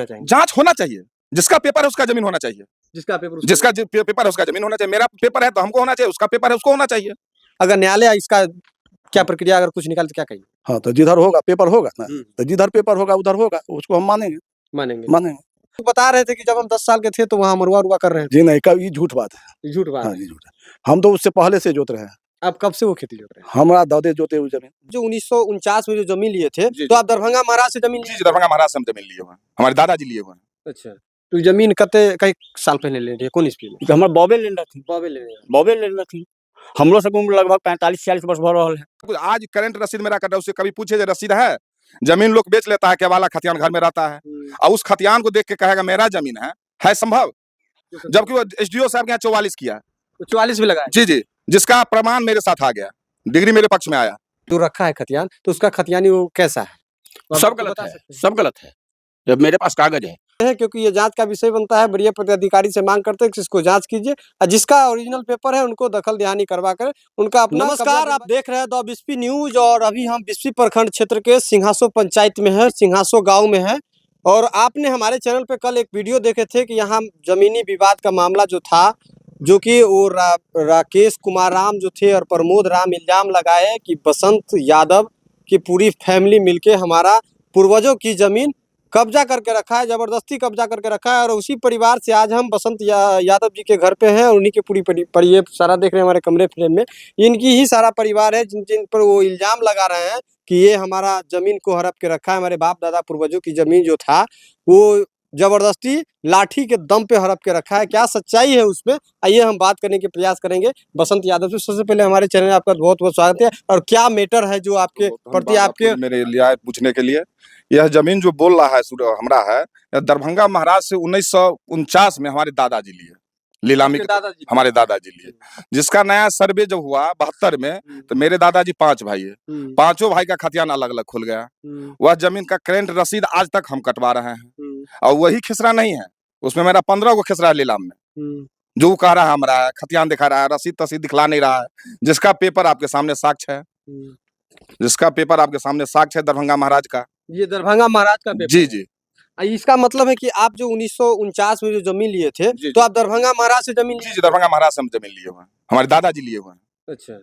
जांच होना चाहिए। जिसका पेपर है उसका जमीन होना चाहिए। जिसका पेपर है उसका जमीन होना चाहिए। मेरा पेपर है तो हमको होना चाहिए, उसका पेपर है उसको होना चाहिए। अगर न्यायालय इसका क्या प्रक्रिया अगर कुछ निकाले तो क्या कहिए? हाँ, तो जिधर होगा पेपर होगा ना, तो जिधर पेपर होगा उधर होगा, उसको हम मानेंगे। तो बता रहे थे कि जब हम 10 साल के थे तो वहाँ मरुआ कर रहे थे। जी नहीं, ये झूठ बात है। झूठ बात हाँ है। जी, झूठ है। हम तो उससे पहले से जोत रहे हैं। आप कब से वो खेती जोत रहे हैं? हमारा दादे जोते हुए जमीन। जो 1949 में जो जमीन लिए थे, तो आप दरभंगा महाराज से जमीन? जी, दरभंगा महाराज से हम जमीन लिए हुए हैं। हमारे दादाजी लिए हुए हैं। अच्छा, तो जमीन कई साल पहले ले लिए? कौन ईस्वी में? हमारे बॉबे लेंडर थी। हम लोग से लगभग 45-46 वर्ष भर रहा है। आज करंट रसीद मेरा कटा, उससे कभी पूछे रसीद है? जमीन लोग बेच लेता है, क्या वाला खतियान घर में रहता है और उस खतियान को देख के कहेगा मेरा जमीन है संभव? जबकि वो एसडीओ साहब के यहाँ 44 किया, 44 भी लगाया। जी, जिसका प्रमाण मेरे साथ आ गया, डिग्री मेरे पक्ष में आया। जो रखा है खतियान, तो उसका खतियानी वो कैसा है? सब गलत है। जब मेरे पास कागज है, क्योंकि ये जांच का विषय बनता है। वरीय पदाधिकारी से मांग करते हैं कि इसको जांच कीजिए और जिसका ओरिजिनल पेपर है उनको दखल देहानी करवा कर उनका अपना। नमस्कार, आप देख रहे हैं द बिस्फी न्यूज और अभी हम बिस्फी प्रखंड क्षेत्र के सिंहासो पंचायत में है, सिंहासो गांव में है। और आपने हमारे चैनल पे कल एक वीडियो देखे थे कि यहाँ जमीनी विवाद का मामला जो था, जो कि वो राकेश कुमार राम जो थे और प्रमोद राम इल्जाम लगाए कि बसंत यादव की पूरी फैमिली मिलके हमारा पूर्वजों की जमीन कब्जा करके रखा है, जबरदस्ती कब्जा करके रखा है। और उसी परिवार से आज हम बसंत यादव जी के घर पे हैं और उन्हीं की पूरी ये सारा देख रहे हैं हमारे कमरे फ्रेम में, इनकी ही सारा परिवार है जिन पर वो इल्जाम लगा रहे हैं कि ये हमारा जमीन को हड़प के रखा है। हमारे बाप दादा पूर्वजों की जमीन जो था वो जबरदस्ती लाठी के दम पे हड़प के रखा है। क्या सच्चाई है उसमें, आइए हम बात करने के प्रयास करेंगे बसंत यादव से। सबसे पहले हमारे चैनल में आपका बहुत बहुत स्वागत है। और क्या मैटर है जो आपके प्रति आपके मेरे लिए पूछने के लिए? यह जमीन जो बोल रहा है हमरा है, दरभंगा महाराज से 1949 में हमारे दादाजी लिए, लीलामी हमारे दादाजी लिए। जिसका नया सर्वे जब हुआ 72 में, तो मेरे दादाजी 5 भाई है, पांचों भाई का खतियान अलग अलग खुल गया। वह जमीन का करेंट रसीद आज तक हम कटवा रहे हैं और वही खिसरा नहीं है, उसमें मेरा 15 को खिसरा है लीलाम में। जो कह रहा है हमारा खतियान दिखा रहा है, रसीद तसीद दिखला नहीं रहा है। जिसका पेपर आपके सामने साक्ष्य है, दरभंगा महाराज का। ये दरभंगा महाराज का पेपर? जी। इसका मतलब है कि आप जो 1949 में जो जमीन लिए थे, तो आप दरभंगा महाराज से जमीन? जी, दरभंगा महाराज से हम जमीन लिए हुए हैं। हमारे दादाजी लिए हुए हैं। अच्छा,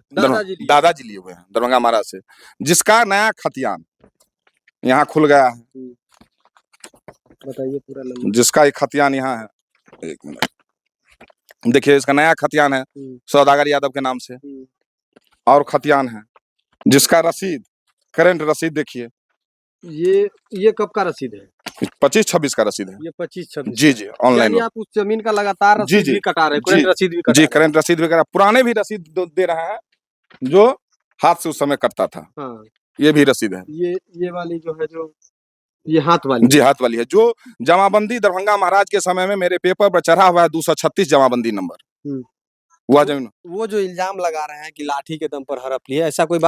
दादाजी लिए हुए हैं दरभंगा महाराज से। जिसका नया खतियान यहाँ खुल गया है, बताइए पूरा नंबर। जिसका एक खतियान यहाँ है, 1 मिनट देखिए, इसका नया खतियान है सौदागर यादव के नाम से, और खतियान है जिसका रसीद, करंट रसीद देखिए। ये कब का रसीद है? 25-26 का रसीद है। ये 25-26? जी, ऑनलाइन। आप उस जमीन का लगातार रसीद भी कटा रहे हैं? करंट रसीद भी कटा? जी, करंट रसीद भी कटा, पुराने भी रसीद दे रहा है जो हाथ से उस समय कटता था। हाँ, ये भी रसीद है। ये वाली जो है, जो ये हाथ वाली? जी, हाथ वाली है। जो जमाबंदी दरभंगा महाराज के समय में मेरे पेपर पर चढ़ा हुआ है 236 जमाबंदी नंबर, वह जमीन। वो जो इल्जाम लगा रहे हैं कि लाठी के दम पर हड़प ली है, ऐसा कोई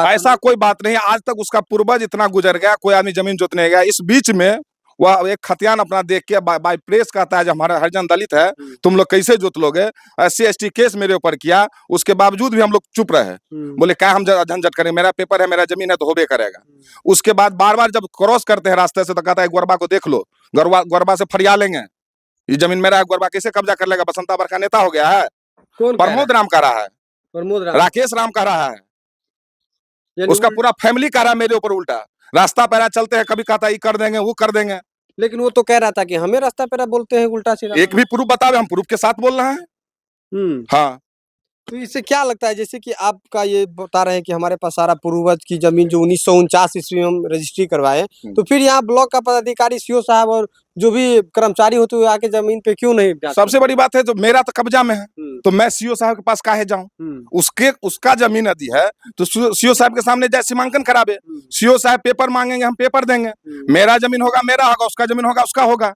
बात नहीं है। आज तक उसका पूर्वज इतना गुजर गया, कोई आदमी जमीन जोतने गया। इस बीच में वह एक खतियान अपना देख के बाय प्रेस कहता है जो हमारा हरिजन दलित है, तुम लोग कैसे जोत लोगे? SC/ST केस मेरे ऊपर किया, उसके बावजूद भी हम लोग चुप रहे। बोले क्या हम झंझट करें, मेरा पेपर है, मेरा जमीन है तो होबे करेगा। उसके बाद बार जब क्रॉस करते हैं रास्ते से, तो कहता है गोरबा को देख लो, गोरबा से फरिया लेंगे, ये जमीन मेरा है, गोरबा कैसे कब्जा कर लेगा? बसंतावर का नेता हो गया है। प्रमोद राम कह रहा है, राकेश राम कह रहा है, उसका पूरा फैमिली कह रहा है मेरे ऊपर उल्टा। रास्ता पैरा चलते हैं, कभी कहता है ये कर देंगे, वो कर देंगे। लेकिन वो तो कह रहा था कि हमें रास्ता पैरा बोलते हैं उल्टा सीधा। एक भी प्रूफ बतावे, हम प्रूफ के साथ बोल रहे हैं। हाँ, तो इससे क्या लगता है, जैसे कि आपका ये बता रहे हैं कि हमारे पास सारा पूर्वज की जमीन जो 1949 ईस्वी में हम रजिस्ट्री करवाए, तो फिर यहाँ ब्लॉक का पदाधिकारी CO साहब और जो भी कर्मचारी होते हुए आके जमीन पे क्यों नहीं जाते? सबसे बड़ी बात है, तो मेरा तो कब्जा में है, तो मैं CO साहब के पास काहे जाऊं? उसका जमीन यदि है तो CO साहब के सामने जाए, सीमांकन करावे। CO साहब पेपर मांगेंगे, हम पेपर देंगे। मेरा जमीन होगा मेरा होगा, उसका जमीन होगा उसका होगा,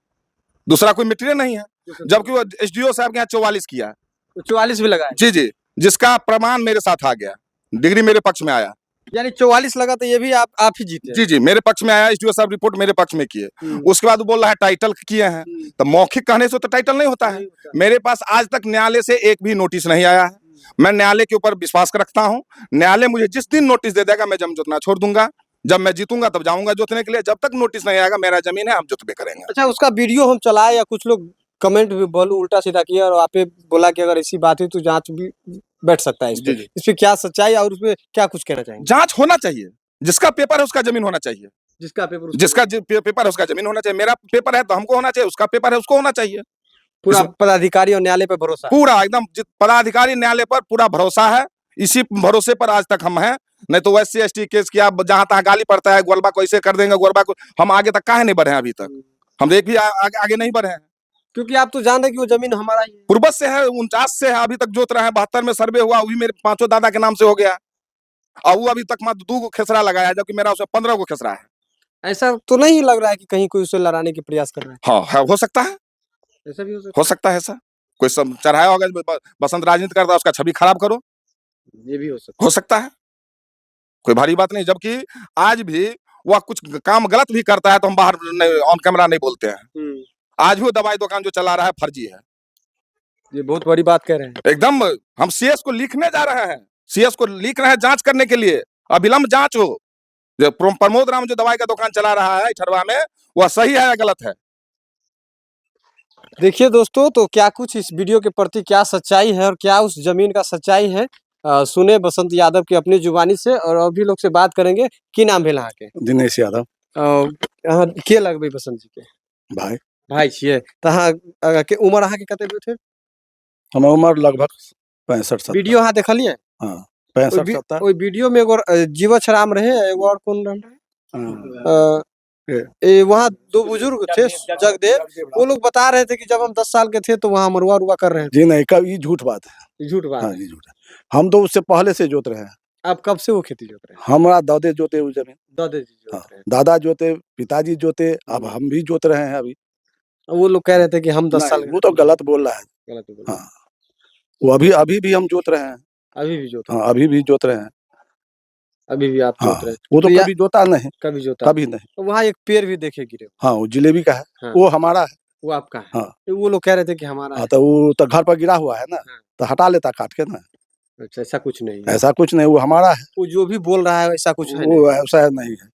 दूसरा कोई मटेरियल नहीं है। जबकि वो SDO साहब के यहाँ 44 किया, 44 भी लगा? जी, जिसका प्रमाण मेरे साथ आ गया, डिग्री मेरे पक्ष में आया। यानी 44 लगा, तो ये भी आप ही जीते? जी, मेरे पक्ष में आया। SDO साहब रिपोर्ट मेरे पक्ष में किए। उसके बाद वो बोल रहा है टाइटल किए हैं, तो मौखिक कहने से तो टाइटल नहीं होता है। मेरे पास आज तक न्यायालय से एक भी नोटिस नहीं आया है। मैं न्यायालय के ऊपर विश्वास रखता हूँ। न्यायालय मुझे जिस दिन नोटिस दे देगा, मैं जमीन जोतना छोड़ दूंगा। जब मैं जीतूंगा तब जाऊंगा जोतने के लिए, जब तक नोटिस नहीं आएगा मेरा जमीन है हम जोतबे करेंगे। अच्छा, उसका वीडियो हम चलाए या कुछ लोग कमेंट भी बोलो उल्टा सीधा किया और आपने बोला कि अगर ऐसी बात है तो जांच भी बैठ सकता है इस पे। जी। इस पे क्या सच्चाई और उसमें क्या कुछ कहना चाहेंगे? जांच होना चाहिए, जिसका पेपर है उसका जमीन होना चाहिए, जिसका पेपर जिसका पेपर है उसका जमीन होना चाहिए। मेरा पेपर है तो हमको होना चाहिए, उसका पेपर है उसको होना चाहिए। पूरा पदाधिकारी और न्यायालय पे भरोसा है। पूरा एकदम पदाधिकारी न्यायालय पर पूरा भरोसा है, इसी भरोसे पर आज तक हम हैं। नहीं तो SC ST केस किया, जहां तहां गाली पड़ता है, गोलबा को ऐसे कर देंगे, गोलबा को हम आगे तक काहे नहीं बढ़े हैं अभी तक, हम एक भी आगे नहीं बढ़े हैं। क्योंकि आप तो जान रहे हैं कि वो जमीन हमारा ही है। पूर्वज से है, 49 से है, अभी तक जोत रहे हैं। 72 में सर्वे हुआ, वो भी मेरे 5 दादा के नाम से हो गया, और वो अभी तक मात्र 2 खेसरा लगाया है, जबकि मेरा उसमें 15 को खेसरा है। ऐसा तो नहीं लग रहा है कि कहीं कोई उसे लड़ाने की प्रयास कर रहा है? हाँ है, हो सकता है, ऐसा भी हो सकता है ऐसा। कोई सब चढ़ाया होगा, बसंत राजनीति करता है, उसका छवि खराब करो, ये भी हो सकता है, कोई भारी बात नहीं। जबकि आज भी वह कुछ काम गलत भी करता है तो हम बाहर ऑन कैमरा नहीं बोलते हैं। आज भी वो दवाई दुकान जो चला रहा है फर्जी है। ये बहुत बड़ी बात कह रहे हैं। एकदम हम CS को लिखने जा रहे हैं, CS को लिख रहे हैं जांच करने के लिए, अविलंब जांच हो। जो प्रमोद राम जो दवाई का दुकान चला रहा है इठरवा में, वह सही है या गलत है? देखिए दोस्तों, तो क्या कुछ इस वीडियो के प्रति क्या सच्चाई है और क्या उस जमीन का सच्चाई है, सुने बसंत यादव की अपनी जुबानी से। और अभी लोग से बात करेंगे। की नाम है यहाँ के? दिनेश यादव। के लगबे बसंत जी के भाई भाई छिए के उम्र अहाँ के कते थे? हमर उम्र लगभग 65-70। वीडियो अहाँ देखलिए? हाँ 65-70। ओइ वीडियो में एगो जीवछ राम रहे, एगो और कौन रहे? वहाँ 2 बुजुर्ग थे जगदेव, वो लोग बता रहे थे कि जब हम 10 साल के थे तो वहाँ मरुआ रुआ कर रहे थे। जी नहीं, कब ये झूठ बात है। झूठ बात हाँ है। जी झूठ है। हम तो उससे पहले से जोत रहे हैं। आप कब से वो खेती जोत रहे हैं? हमारा दादे जोते वो जमीन। दादा जी जोत हाँ, रहे हैं। दादा जोते, पिताजी जोते, अब हम भी जोत रहे हैं अभी। वो लोग कह रहे थे कि हम 10 साल नहीं, वो तो गलत बोल रहा है। गलत बोल रहे हैं। हाँ, वो अभी भी हम जोत रहे हैं। अभी भी जोत रहे हाँ, अभी भी जोत रहे हैं। हैं। अभी भी आप हाँ, जोत रहे हैं। वो तो तो कभी जोता नहीं, कभी जोता कभी नहीं। तो वहाँ एक पेड़ भी देखे गिरे, हाँ, वो जिलेबी का है, हाँ। वो हमारा है। वो आपका है। हाँ। तो वो लोग कह रहे थे कि हमारा हाँ, है। तो वो तो घर पर गिरा हुआ है ना, हाँ। तो हटा लेता काट के ना। अच्छा, ऐसा कुछ नहीं है। ऐसा कुछ नहीं, वो हमारा है। वो जो भी बोल रहा है वैसा कुछ है नहीं। वो ऐसा नहीं है,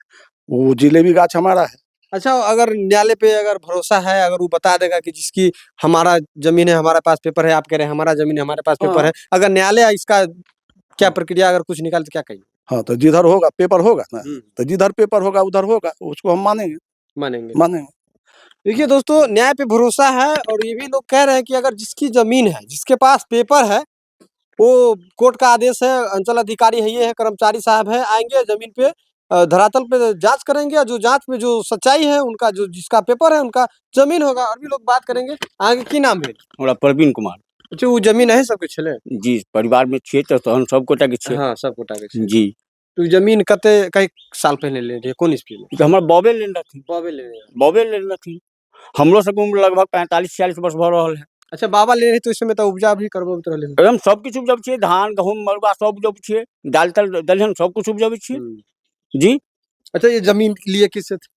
वो जिलेबी गाछ हमारा है। अच्छा, अगर न्यायालय पे अगर भरोसा है, अगर वो बता देगा कि जिसकी हमारा जमीन है, हमारे पास पेपर है, आप कह रहे हैं हमारा जमीन है, हमारे पास पेपर है, अगर न्यायालय इसका क्या प्रक्रिया अगर कुछ निकाल तो क्या कहिए? हाँ, तो जिधर होगा पेपर होगा ना, तो जिधर पेपर होगा उधर होगा, उसको हम मानेंगे। मानेंगे। देखिए दोस्तों, न्याय पे भरोसा है और ये भी लोग कह रहे हैं कि अगर जिसकी जमीन है, जिसके पास पेपर है, वो कोर्ट का आदेश है, अंचल अधिकारी है, ये है, कर्मचारी साहब है, आएंगे जमीन पे धरातल पे जांच करेंगे और जो जांच में जो सच्चाई है उनका, जो जिसका पेपर है उनका जमीन होगा। और भी लोग बात करेंगे। आगे की नाम है? हमरा प्रवीण कुमार। अच्छा, वो जमीन है सबके छले? जी, परिवार में छिए तो हम सब गोटा के छिए। हाँ, सब गोटा के छे। जी, तो जमीन कते कई साल पहले ले रहे, कौन ईस्वी में? तो हमार बॉबे लेन रखी, बाबे ले रहे। बॉबे लेन रखी। हमरो सब उम्र लगभग 45-46 वर्ष भऽ रहल है। अच्छा, बाबा ले रहे तो इस समय तो उपजा भी करबो तो रहले। एकदम सब कुछ उपजब छिए, धान गहूम मरुआ सब उपजब छिए, दाल तल दलहन सब कुछ उपजब छिए। जी। अच्छा, ये जमीन लिए किससे थे?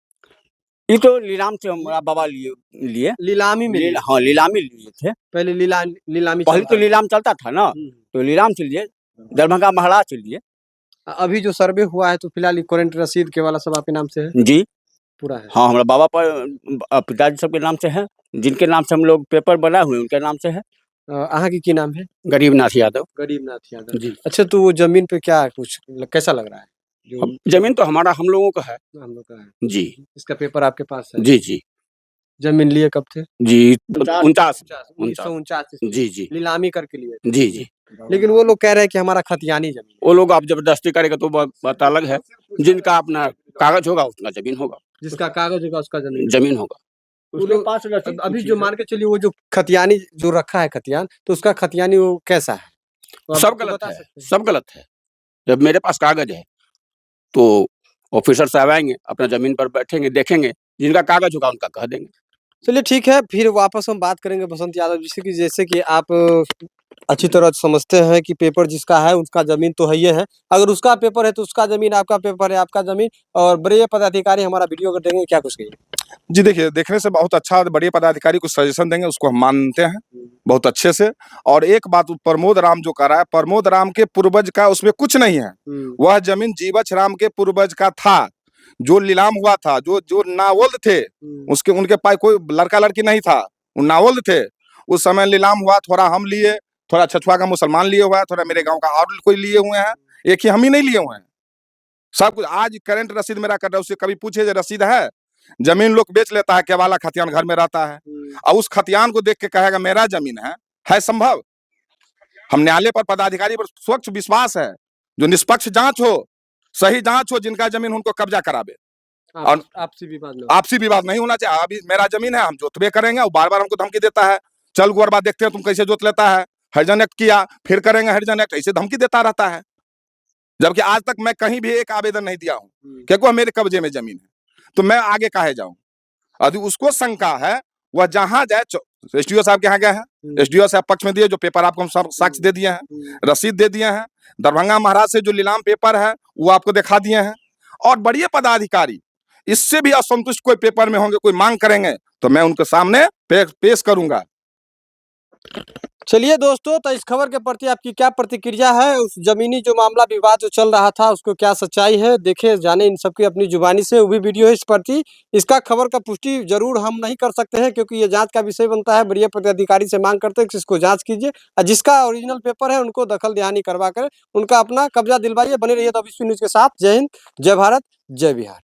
ये तो लीलाम से हमारा बाबा लिए नीलामी में लिए? हाँ, नीलामी लिए थे। पहले नीलामी पहले चलता तो नीलाम चलता था ना, तो नीलाम से लिए, दरभंगा महाराज से लिए। अभी जो सर्वे हुआ है तो फिलहाल करंट रसीद के वाला सब आपके नाम से है? जी, पूरा है। हाँ, हमारा बाबा पर पिताजी सबके नाम से है, जिनके नाम से हम लोग पेपर बनाए हुए उनके नाम से है। अहाँ की नाम है? गरीबनाथ यादव। गरीबनाथ यादव जी। अच्छा, तो वो जमीन पे क्या कुछ कैसा लग रहा है? अब जमीन तो हमारा हम लोगों का है। हम लोग का है। जी, इसका पेपर आपके पास है? जी जी जमीन लिए कब थे? जी, 49। 1949 जी जी नीलामी करके लिए थे। जी जी। लेकिन वो लोग कह रहे हैं कि हमारा खतियानी जमीन। वो लोग आप जबरदस्ती करेगा तो बात अलग है। जिनका अपना कागज होगा उसका जमीन होगा, जिसका कागज होगा उसका जमीन होगा। उसके पास अभी जो मान के चलिए, वो जो खतियानी जो रखा है खतियान, तो उसका खतियानी वो कैसा है? तो सब गलत है, सब गलत है। जब मेरे पास कागज है तो ऑफिसर साहब आएंगे, अपना जमीन पर बैठेंगे, देखेंगे, जिनका कागज होगा उनका कह देंगे। चलिए ठीक है, फिर वापस हम बात करेंगे बसंत यादव जी से। जैसे कि आप अच्छी तरह समझते हैं कि पेपर जिसका है उसका जमीन तो है ही है। अगर उसका पेपर है तो उसका जमीन, आपका पेपर है आपका जमीन। और बड़े पदाधिकारी हमारा वीडियो कर देंगे, क्या कुछ कहिए? जी देखिए, देखने से बहुत अच्छा, बड़े पदाधिकारी कुछ सजेशन देंगे, उसको हम मानते हैं बहुत अच्छे से। और एक बात, प्रमोद राम जो कर रहा है, प्रमोद राम के पूर्वज का उसमें कुछ नहीं है। वह जमीन जीवछ राम के पूर्वज का था, जो नीलाम हुआ था, जो जो नावल्द थे, उसके उनके पास कोई लड़का लड़की नहीं था, वो नावल्द थे। उस समय नीलाम हुआ, थोड़ा हम लिए, थोड़ा छछुआ का मुसलमान लिए हुआ है, थोड़ा मेरे गांव का और कोई लिए हुए हैं, एक ही हम ही नहीं लिए हुए हैं। सब कुछ आज करंट रसीद मेरा कर रहा है, उससे कभी पूछे जो रसीद है? जमीन लोग बेच लेता है, केवाला खतियान घर में रहता है, और उस खतियान को देख के कहेगा मेरा जमीन है संभव? हम न्यायालय पर, पदाधिकारी पर स्वच्छ विश्वास है, जो निष्पक्ष जांच हो, सही जांच हो, जिनका जमीन उनको कब्जा करावे। और आपसी विवाद न हो। आपसी विवाद नहीं होना चाहिए। अभी मेरा जमीन है, हम जोतबे करेंगे, और बार बार हमको धमकी देता है, चल गोरबा देखते हैं तुम कैसे जोत लेता है, हरिजन एक्ट किया, फिर करेंगे हरिजन एक्ट, ऐसे धमकी देता रहता है। जबकि आज तक मैं कहीं भी एक आवेदन नहीं दिया हूँ, क्योंकि वह मेरे कब्जे में जमीन है, तो मैं आगे काहे जाऊं? यदि उसको शंका है, वह जहां जाए, एसडीओ साहब के यहाँ गए हैं, एसडीओ साहब पक्ष में दिए, जो पेपर आपको हम सब साक्ष्य दे दिए हैं, रसीद दे दिए हैं। दरभंगा महाराज से जो नीलाम पेपर है वो आपको दिखा दिए हैं। और बड़े पदाधिकारी इससे भी असंतुष्ट कोई पेपर में होंगे, कोई मांग करेंगे, तो मैं उनके सामने पेश करूंगा। चलिए दोस्तों, तो इस खबर के प्रति आपकी क्या प्रतिक्रिया है? उस जमीनी जो मामला विवाद जो चल रहा था, उसको क्या सच्चाई है, देखे जाने इन सबकी अपनी जुबानी से। वो भी वीडियो है इस प्रति, इसका खबर का पुष्टि जरूर हम नहीं कर सकते हैं, क्योंकि ये जांच का विषय बनता है। बढ़िया पदाधिकारी से मांग करते हैं कि इसको जांच कीजिए, और जिसका ओरिजिनल पेपर है उनको दखल दहानी करवा कर उनका अपना कब्जा दिलवाइए। बने रहिए द विश्व न्यूज के साथ। जय हिंद, जय भारत, जय बिहार।